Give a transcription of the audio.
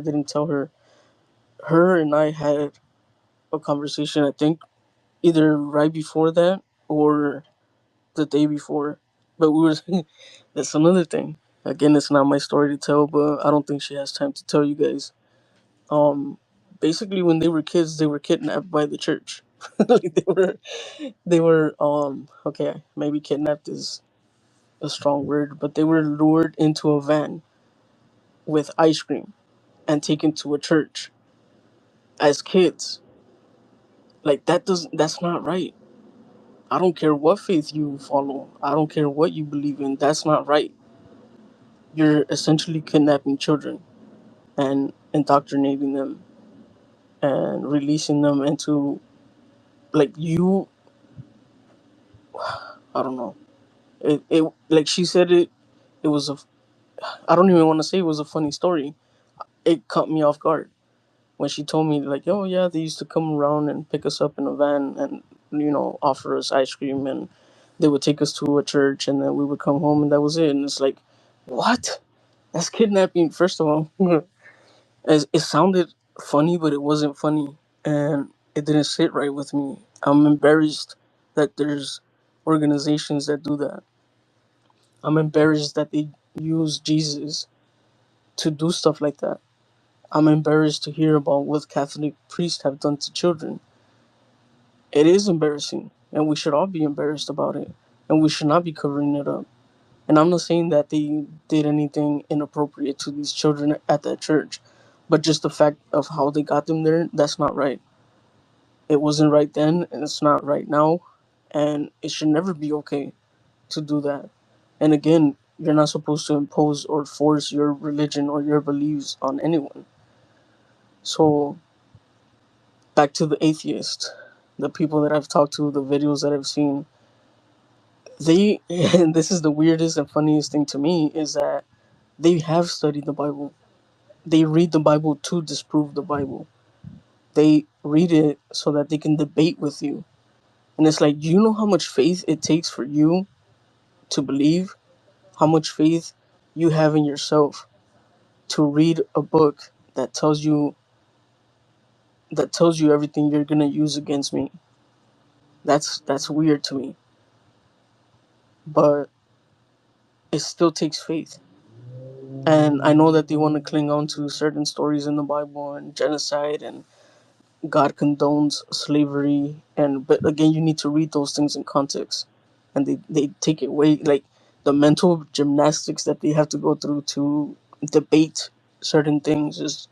didn't tell her. Her and I had a conversation, I think, either right before that or the day before. But we were that's another thing. Again, it's not my story to tell, but I don't think she has time to tell you guys. Um, Basically, when they were kids, they were kidnapped by the church. Like they were okay, maybe kidnapped is a strong word, but they were lured into a van with ice cream and taken to a church as kids. Like that's not right. I don't care what faith you follow. I don't care what you believe in. That's not right. You're essentially kidnapping children and indoctrinating them and releasing them into, like, you, I don't know. It like she said it was a, I don't even want to say it was a funny story. It caught me off guard when she told me, like, oh yeah, they used to come around and pick us up in a van and offer us ice cream, and they would take us to a church, and then we would come home, and that was it. And it's like, what? That's kidnapping, first of all. It sounded funny, but it wasn't funny, and it didn't sit right with me. I'm embarrassed that there's organizations that do that. I'm embarrassed that they use Jesus to do stuff like that. I'm embarrassed to hear about what Catholic priests have done to children. It is embarrassing, and we should all be embarrassed about it, and we should not be covering it up. And I'm not saying that they did anything inappropriate to these children at that church, but just the fact of how they got them there, that's not right. It wasn't right then, and it's not right now, and it should never be okay to do that. And again, you're not supposed to impose or force your religion or your beliefs on anyone. So, back to the atheist, the people that I've talked to, the videos that I've seen, they, and this is the weirdest and funniest thing to me, is that they have studied the Bible. They read the Bible to disprove the Bible. They read it so that they can debate with you. And it's like, do you know how much faith it takes for you to believe? How much faith you have in yourself to read a book that tells you everything you're gonna use against me? That's weird to me. But it still takes faith. And I know that they want to cling on to certain stories in the Bible and genocide and God condones slavery, and but again, you need to read those things in context, and they take it away, like the mental gymnastics that they have to go through to debate certain things is